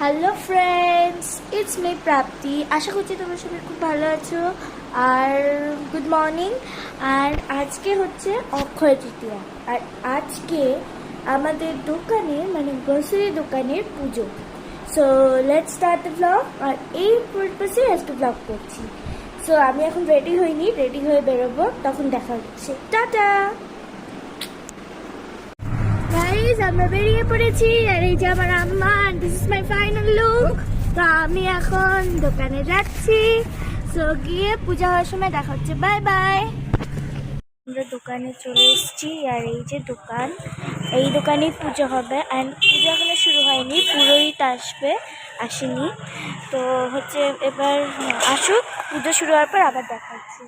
Hello friends, it's me প্রাপ্তি। আশা করছি তোমরা সবাই খুব ভালো আছো। আর গুড মর্নিং। আর আজকে হচ্ছে অক্ষয় তৃতীয়া। আর আজকে আমাদের দোকানে মানে গ্রোসারি দোকানের পুজো। So let's start the blog. আর এই পারপাসে আজকে ব্লগ করছি। সো আমি এখন রেডি হইনি, রেডি হয়ে বেরোবো, তখন দেখা হচ্ছে। টাটা গাইস, আমরা বেরিয়ে পড়েছি। আর এই যে আমার আম্মা, this is my final look. তো আমি এখন দোকানে যাচ্ছি। সো গিয়ে পূজা হওয়ার সময় দেখা হচ্ছে। Bye bye. আমরা দোকানে চলে এসেছি। আর এই যে দোকান, এই দোকানেই পুজো হবে। অ্যান্ড পুজো এখনো শুরু হয়নি, পুরোহিত আসেনি। তো হচ্ছে এবার আসুক, পুজো শুরু হওয়ার পর আবার দেখা হচ্ছে।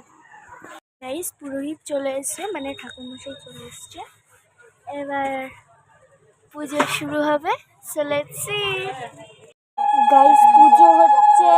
গাইস, পুরোহিত চলে এসছে, মানে ঠাকুরমশাই চলে এসছে। এবার পুজো শুরু হবে। So let's see. গাইস, পুজো হচ্ছে।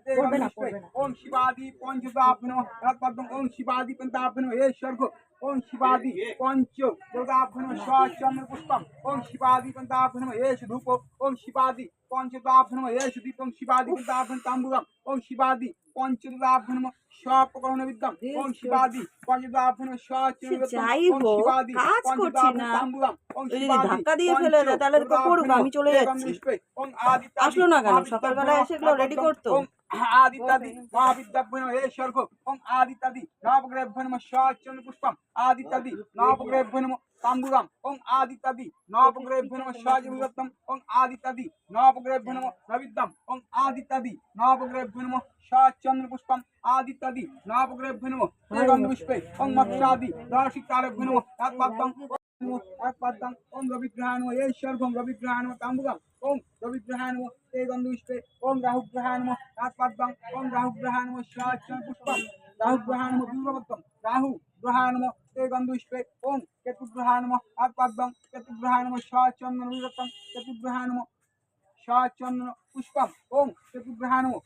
ओम शिवादि पंचदाभ्य नमः तत्पदम ओम शिवादि पंचाभ्य नमः हे स्वर्ग ओम शिवादि पंच दुर्गाभ्य नमः स्वाचंद्र पुष्पम ओम शिवादि पंचाभ्य नमः हे धूप ओम शिवादि पंचदाभ्य नमः हे दीपम शिवादि पंचाभ्य तांबूलम ओम शिवादि पंचदाभ्य नमः स्वापकरण विद्यम ओम शिवादि पंचदाभ्य नमः स्वाचंद्र ओम शिवादि पंचदाभ्य तांबूलम ओम शिवादि ধাক্কা দিয়ে ফেলে দেয় তাহলে তো করবো, আমি চলে যাচ্ছি। ओम आदि আসলো না কেন? সকালবেলা এসে এগুলো রেডি করতো। आदित्यादि महाविद्याभ्य नमः हे स्वर्ग ओम आदित्यादि नवग्रहभ्य नमः स्वाचंद्र पुष्पम आदित्यादि नवग्रहभ्य नमः तांबूलम ओम आदित्यादि नवग्रहभ्य नमः स्वाजविरत्नम ओम आदित्यादि नवग्रहभ्य नमः नविद्यम ओम आदित्यादि नवग्रहभ्य नमः स्वाचंद्र पुष्पम आदित्यादि नवग्रहभ्य नमः एवं पुष्पे ओम मत्स्यादि राशिकारभ्य नमः तत्पदम तत्पदम ओम रविग्रहाय नमः हे स्वर्ग ओम रविग्रहाय नमः तांबूलम ओम रविग्रहाय नमः तेगंधुष्पे ओम राहुग्रहाय नमः तत्पदम ओम राहुग्रहाय नमः स्वाचंद्र पुष्पम राहुग्रहाय नमः बिल्वपत्रम राहुग्रहाय नमः तेगंधुष्पे ओम केतुग्रहाय नमः तत्पदम केतुग्रहाय नमः स्वाचंद्र विरतम केतुग्रहाय नमः स्वाचंद्र पुष्पम ओम केतुग्रहाय नमः।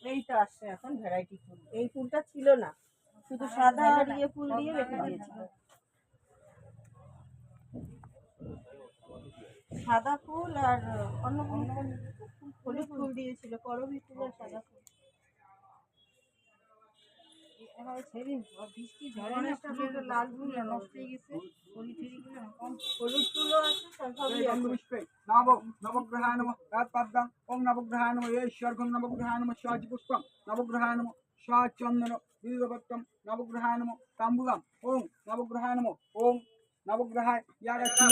এইটা আসছে এখন ভ্যারাইটি ফুল। এই ফুলটা ছিল না, শুধু সাদা আর ইয়ে ফুল দিয়ে রেখে দিয়েছিল। সাদা ফুল আর অন্য কোনো হলুদ ফুল দিয়েছিল, করবী ফুল আর সাদা ফুল। সেদিন বৃষ্টি ঝড়ে না ফুলটা লাল ফুল নষ্ট হয়ে গেছে, হলুদ ফুলও আছে সবই আছে। नवग्रहाय नमः तत्पदम ओम नवग्रहाय नमः हे स्वर्ग नवग्रहाय नमः स्वाज पुष्पम नवग्रहाय नमः स्वाचंद्र बिल्वपत्रम नवग्रहाय नमः तांबूलम ओम नवग्रहाय नमः ओम नवग्रहाय यागछि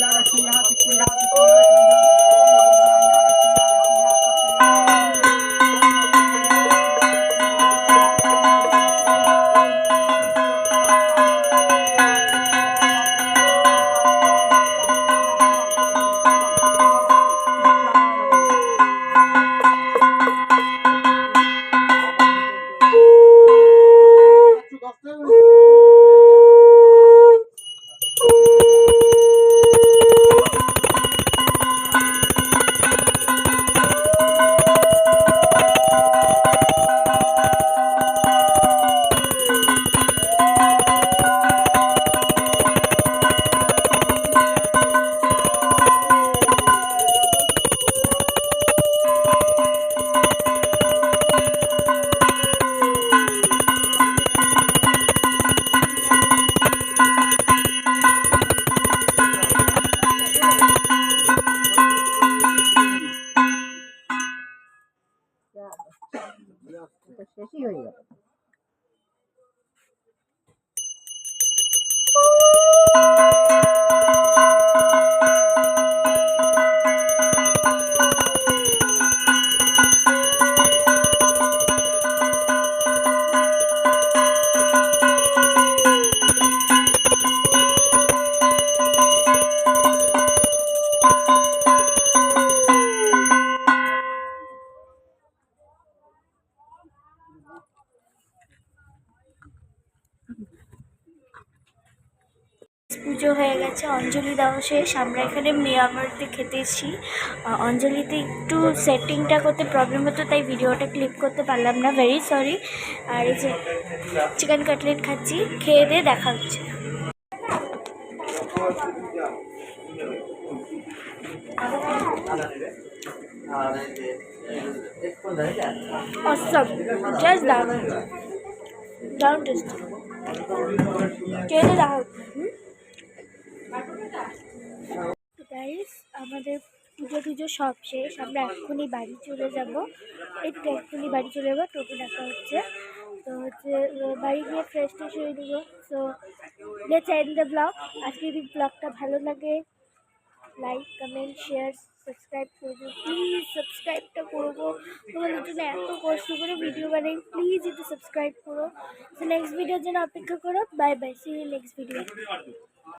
শেষই হয়ে গেল। পুজো হয়ে গেছে, অঞ্জলি দেওয়া শেষ। আমরা এখানে মিয়ামারতে খেতে এসেছি। অঞ্জলিতে একটু সেটিংটা করতে প্রবলেম হতো, তাই ভিডিওটা ক্লিপ করতে পারলাম না, ভেরি সরি। আর এই যে চিকেন কাটলেট খাচ্ছি, খেয়ে দিয়ে দেখা হচ্ছে। Awesome, just that. Don't taste. খেয়ে দিয়ে দেখা হচ্ছে। গাইস, আমাদের পুজো সব শেষ। আমরা এক্ষুনি বাড়ি চলে যাব, একটু এক্ষুনি বাড়ি চলে যাবো, টোটো ডাকা হচ্ছে। তো হচ্ছে বাড়ি গিয়ে ফ্রেশ ট্রেশ হয়ে দেবো। So let's and the blog. আজকে যদি ব্লগটা ভালো লাগে লাইক কমেন্ট শেয়ার সাবস্ক্রাইব করবো, প্লিজ সাবস্ক্রাইবটা করবো। তোমাদের জন্য এত কষ্ট করে ভিডিও বানাই, প্লিজ একটু সাবস্ক্রাইব করো। তো নেক্সট ভিডিওর জন্য অপেক্ষা করো। Bye bye, see you next video.